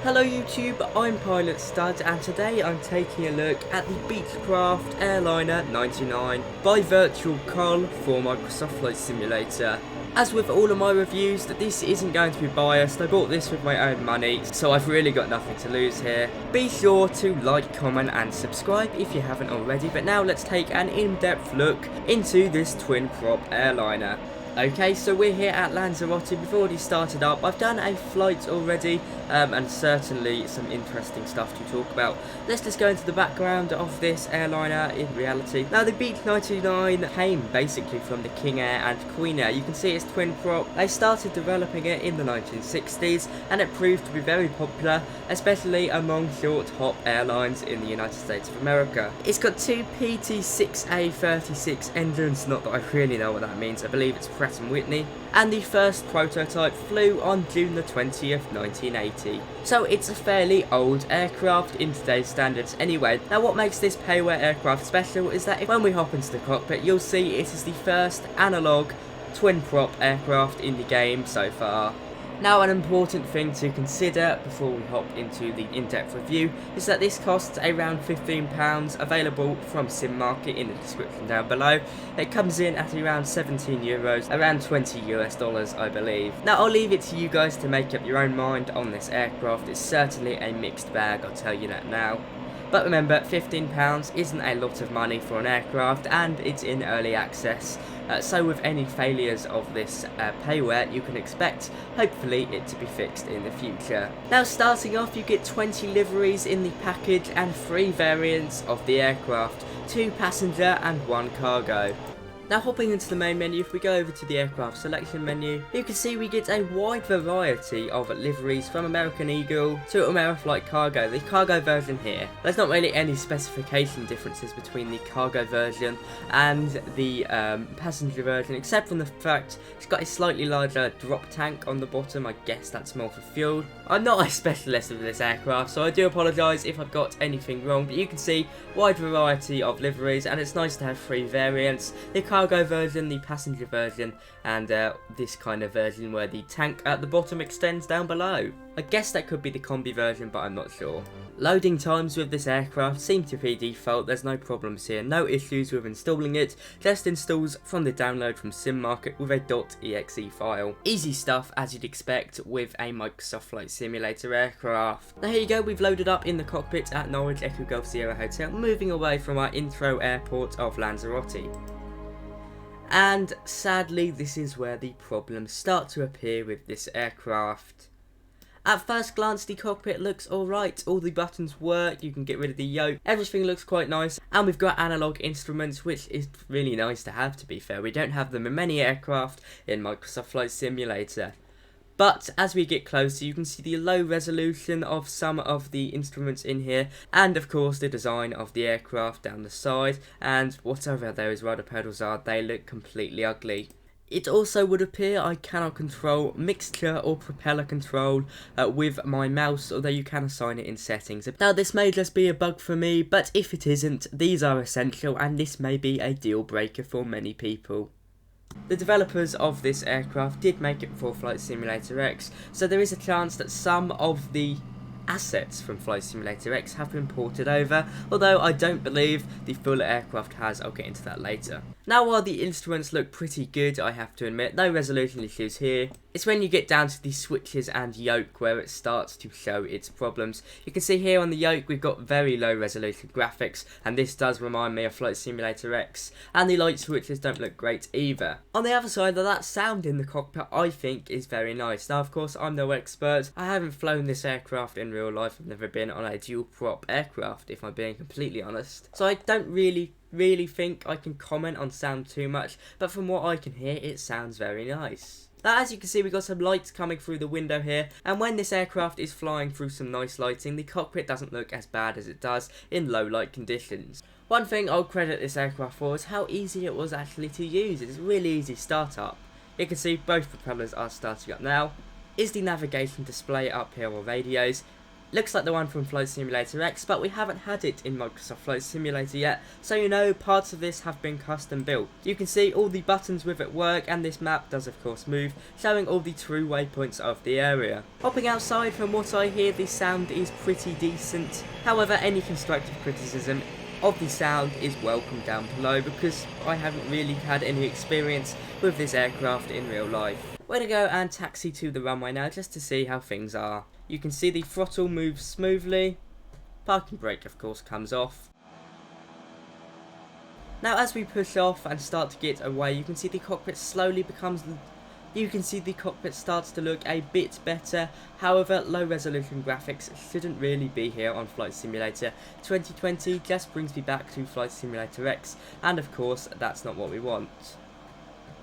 Hello YouTube, I'm Pilot Stud and today I'm taking a look at the Beechcraft Airliner 99 by Virtual Col for Microsoft Flight Simulator. As with all of my reviews, this isn't going to be biased. I bought this with my own money, so I've really got nothing to lose here. Be sure to like, comment and subscribe if you haven't already, but now let's take an in-depth look into this twin prop airliner. Okay, so we're here at Lanzarote. We've already started up. I've done a flight already, and certainly some interesting stuff to talk about. Let's just go into the background of this airliner in reality. Now, the Beech 99 came basically from the King Air and Queen Air. You can see it's twin prop. They started developing it in the 1960s, and it proved to be very popular, especially among short hop airlines in the United States of America. It's got two PT6A36 engines, not that I really know what that means. I believe it's Pratt & Whitney, and the first prototype flew on June the 20th, 1980. So it's a fairly old aircraft in today's standards anyway. Now what makes this payware aircraft special is that when we hop into the cockpit, you'll see it is the first analog twin prop aircraft in the game so far. Now, an important thing to consider before we hop into the in-depth review is that this costs around £15, available from SimMarket in the description down below. It comes in at around €17, around $20 I believe. Now, I'll leave it to you guys to make up your own mind on this aircraft. It's certainly a mixed bag, I'll tell you that now. But remember, £15 isn't a lot of money for an aircraft, and it's in early access. So with any failures of this payware, you can expect, hopefully, it to be fixed in the future. Now, starting off, you get 20 liveries in the package and 3 variants of the aircraft, 2 passenger and 1 cargo. Now, hopping into the main menu, if we go over to the aircraft selection menu, you can see we get a wide variety of liveries from American Eagle to Ameriflight Cargo, the cargo version here. There's not really any specification differences between the cargo version and the passenger version, except from the fact it's got a slightly larger drop tank on the bottom. I guess that's more for fuel. I'm not a specialist of this aircraft, so I do apologise if I've got anything wrong, but you can see wide variety of liveries, and it's nice to have 3 variants. The cargo version, the passenger version, and this kind of version where the tank at the bottom extends down below. I guess that could be the combi version, but I'm not sure. Loading times with this aircraft seem to be default. There's no problems here, no issues with installing it, just installs from the download from SimMarket with a .exe file. Easy stuff as you'd expect with a Microsoft Flight Simulator aircraft. Now here you go, we've loaded up in the cockpit at Norwich Echo Golf Sierra Hotel, moving away from our intro airport of Lanzarote. And sadly, this is where the problems start to appear with this aircraft. At first glance, the cockpit looks alright, all the buttons work, you can get rid of the yoke, everything looks quite nice, and we've got analog instruments, which is really nice to have, to be fair. We don't have them in many aircraft in Microsoft Flight Simulator. But as we get closer, you can see the low resolution of some of the instruments in here, and of course the design of the aircraft down the side, and whatever those rudder pedals are, they look completely ugly. It also would appear I cannot control mixture or propeller control with my mouse, although you can assign it in settings. Now this may just be a bug for me, but if it isn't, these are essential, and this may be a deal breaker for many people. The developers of this aircraft did make it for Flight Simulator X, so there is a chance that some of the assets from Flight Simulator X have been ported over, although I don't believe the full aircraft has. I'll get into that later. Now, while the instruments look pretty good, I have to admit, no resolution issues here. It's when you get down to the switches and yoke where it starts to show its problems. You can see here on the yoke we've got very low resolution graphics, and this does remind me of Flight Simulator X, and the light switches don't look great either. On the other side, that sound in the cockpit I think is very nice. Now of course I'm no expert, I haven't flown this aircraft in real life, I've never been on a dual prop aircraft if I'm being completely honest, so I don't really think I can comment on sound too much, but from what I can hear it sounds very nice. Now as you can see, we've got some lights coming through the window here, and when this aircraft is flying through some nice lighting, the cockpit doesn't look as bad as it does in low light conditions. One thing I'll credit this aircraft for is how easy it was actually to use. It's a really easy startup. You can see both propellers are starting up now. Is the navigation display up here or radios? Looks like the one from Flight Simulator X, but we haven't had it in Microsoft Flight Simulator yet, so you know parts of this have been custom built. You can see all the buttons with it work, and this map does of course move, showing all the true waypoints of the area. Hopping outside, from what I hear, the sound is pretty decent. However, any constructive criticism of the sound is welcome down below, because I haven't really had any experience with this aircraft in real life. We're going to go and taxi to the runway now just to see how things are. You can see the throttle moves smoothly. Parking brake of course comes off. Now as we push off and start to get away, you can see the cockpit slowly becomes... You can see the cockpit starts to look a bit better. However, low resolution graphics shouldn't really be here on Flight Simulator 2020. Just brings me back to Flight Simulator X, and of course that's not what we want.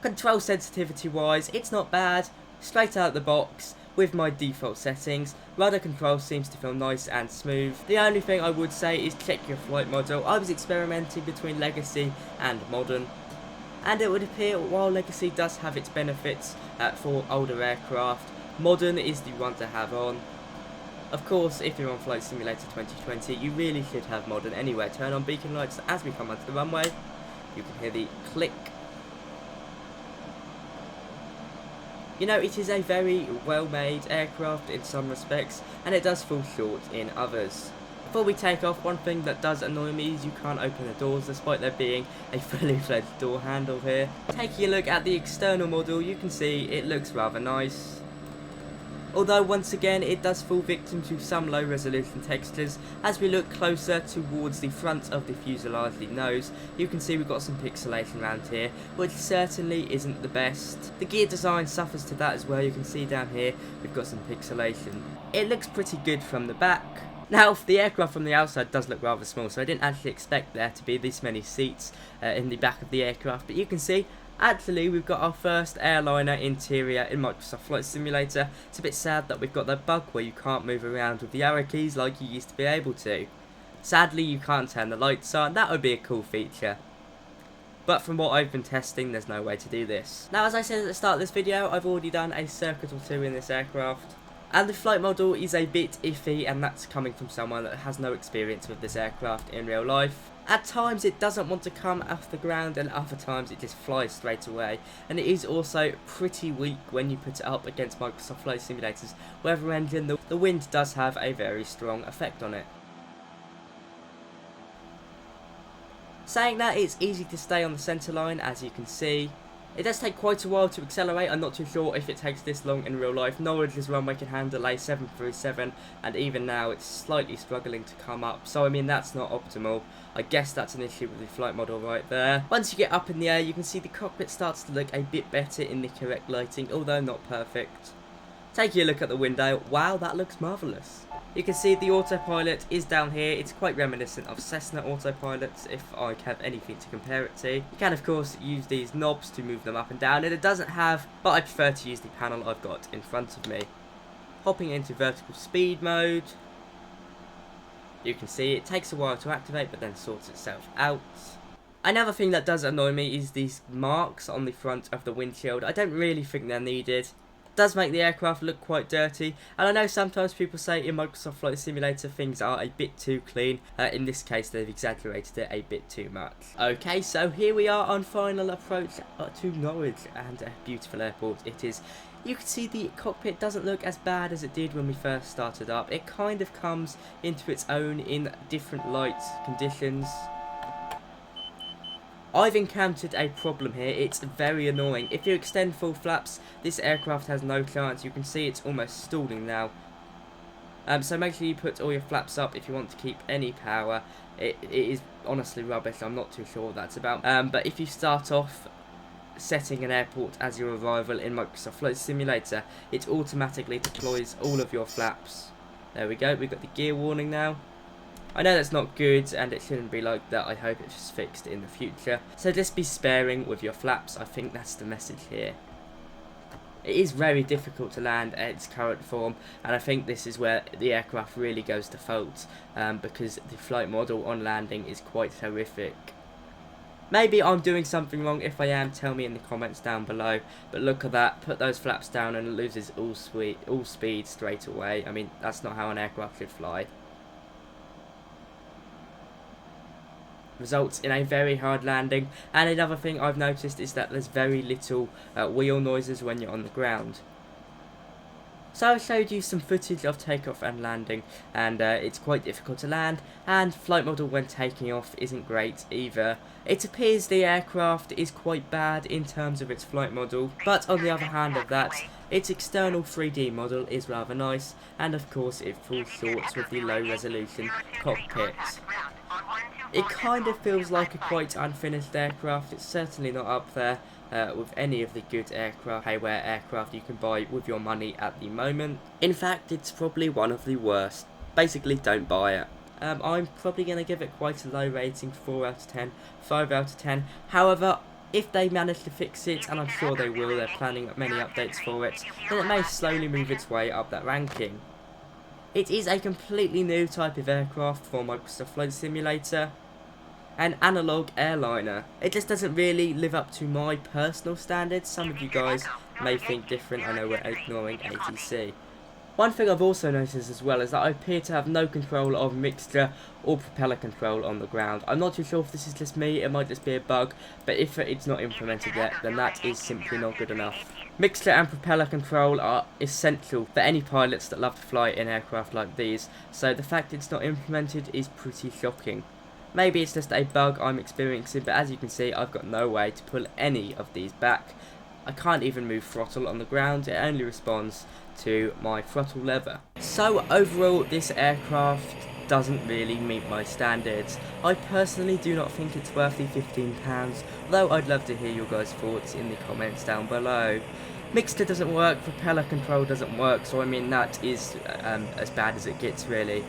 Control sensitivity wise, it's not bad. Straight out the box with my default settings, rudder control seems to feel nice and smooth. The only thing I would say is check your flight model. I was experimenting between Legacy and Modern, and it would appear while Legacy does have its benefits for older aircraft, Modern is the one to have on. Of course, if you're on Flight Simulator 2020, you really should have Modern anyway. Turn on beacon lights as we come onto the runway. You can hear the click. You know, it is a very well-made aircraft in some respects, and it does fall short in others. Before we take off, one thing that does annoy me is you can't open the doors despite there being a fully fledged door handle here. Taking a look at the external model, you can see it looks rather nice. Although once again it does fall victim to some low resolution textures. As we look closer towards the front of the fuselage, the nose, you can see we've got some pixelation around here, which certainly isn't the best. The gear design suffers to that as well. You can see down here we've got some pixelation. It looks pretty good from the back. Now, the aircraft from the outside does look rather small, so I didn't actually expect there to be this many seats in the back of the aircraft, but you can see actually we've got our first airliner interior in Microsoft Flight Simulator. It's a bit sad that we've got that bug where you can't move around with the arrow keys like you used to be able to. Sadly, you can't turn the lights on. That would be a cool feature, but from what I've been testing, there's no way to do this. Now, as I said at the start of this video, I've already done a circuit or two in this aircraft, and the flight model is a bit iffy, and that's coming from someone that has no experience with this aircraft in real life. At times it doesn't want to come off the ground, and other times it just flies straight away. And it is also pretty weak when you put it up against Microsoft Flight Simulator's weather engine. The wind does have a very strong effect on it. Saying that, it's easy to stay on the centre line, as you can see. It does take quite a while to accelerate. I'm not too sure if it takes this long in real life. Norwich's runway can handle a 737, and even now it's slightly struggling to come up. So I mean, that's not optimal. I guess that's an issue with the flight model right there. Once you get up in the air, you can see the cockpit starts to look a bit better in the correct lighting, although not perfect. Taking a look at the window, wow, that looks marvellous. You can see the autopilot is down here. It's quite reminiscent of Cessna autopilots, if I have anything to compare it to. You can of course use these knobs to move them up and down, and it doesn't have, but I prefer to use the panel I've got in front of me. Hopping into vertical speed mode, you can see it takes a while to activate, but then sorts itself out. Another thing that does annoy me is these marks on the front of the windshield. I don't really think they're needed. Does make the aircraft look quite dirty, and I know sometimes people say in Microsoft Flight Simulator things are a bit too clean. In this case they've exaggerated it a bit too much. Okay, so here we are on final approach to Norwich, and a beautiful airport it is. You can see the cockpit doesn't look as bad as it did when we first started up. It kind of comes into its own in different light conditions. I've encountered a problem here. It's very annoying. If you extend full flaps, this aircraft has no chance. You can see it's almost stalling now. So make sure you put all your flaps up if you want to keep any power. It is honestly rubbish. I'm not too sure what that's about. But if you start off setting an airport as your arrival in Microsoft Flight Simulator, it automatically deploys all of your flaps. There we go. We've got the gear warning now. I know that's not good, and it shouldn't be like that. I hope it's fixed in the future. So just be sparing with your flaps. I think that's the message here. It is very difficult to land at its current form, and I think this is where the aircraft really goes to fault, because the flight model on landing is quite horrific. Maybe I'm doing something wrong. If I am, tell me in the comments down below. But look at that, put those flaps down and it loses all speed straight away. I mean, that's not how an aircraft should fly. Results in a very hard landing. And another thing I've noticed is that there's very little wheel noises when you're on the ground. So I showed you some footage of takeoff and landing, and it's quite difficult to land, and flight model when taking off isn't great either. It appears the aircraft is quite bad in terms of its flight model, but on the other hand of that, its external 3D model is rather nice, and of course it falls short with the low resolution cockpits. It kind of feels like a quite unfinished aircraft. It's certainly not up there with any of the good aircraft, Hayware aircraft you can buy with your money at the moment. In fact, it's probably one of the worst. Basically, don't buy it. I'm probably going to give it quite a low rating, 4 out of 10, 5 out of 10. However, if they manage to fix it, and I'm sure they will, they're planning many updates for it, then it may slowly move its way up that ranking. It is a completely new type of aircraft for Microsoft Flight Simulator. An analog airliner. It just doesn't really live up to my personal standards. Some of you guys may think different. I know we're ignoring ATC. One thing I've also noticed as well is that I appear to have no control of mixture or propeller control on the ground. I'm not too sure if this is just me, it might just be a bug, but if it's not implemented yet, then that is simply not good enough. Mixture and propeller control are essential for any pilots that love to fly in aircraft like these, so the fact it's not implemented is pretty shocking. Maybe it's just a bug I'm experiencing, but as you can see, I've got no way to pull any of these back. I can't even move throttle on the ground, it only responds to my throttle lever. So overall, this aircraft doesn't really meet my standards. I personally do not think it's worth the £15, though I'd love to hear your guys' thoughts in the comments down below. Mixture doesn't work, propeller control doesn't work, so I mean that is as bad as it gets really.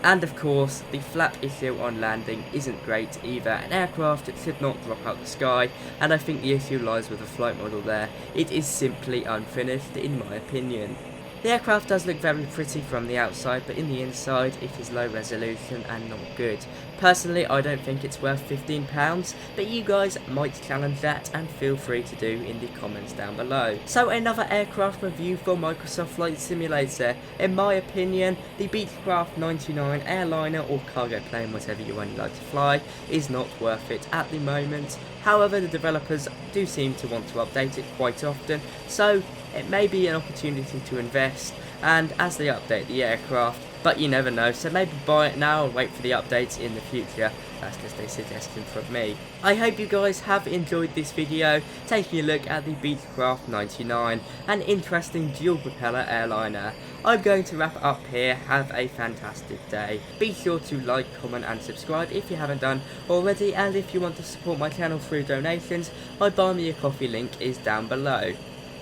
And of course, the flap issue on landing isn't great either. An aircraft should not drop out the sky, and I think the issue lies with the flight model there. It is simply unfinished in my opinion. The aircraft does look very pretty from the outside, but in the inside it is low resolution and not good. Personally, I don't think it's worth £15, but you guys might challenge that and feel free to do in the comments down below. So another aircraft review for Microsoft Flight Simulator. In my opinion, the Beechcraft 99 airliner or cargo plane, whatever you only like to fly, is not worth it at the moment. However, the developers do seem to want to update it quite often, so it may be an opportunity to invest, and as they update the aircraft, but you never know, so maybe buy it now and wait for the updates in the future. That's just a suggestion from me. I hope you guys have enjoyed this video, taking a look at the Beechcraft 99, an interesting dual propeller airliner. I'm going to wrap it up here. Have a fantastic day. Be sure to like, comment and subscribe if you haven't done already, and if you want to support my channel through donations, my Buy Me a Coffee link is down below.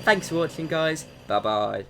Thanks for watching guys, bye bye.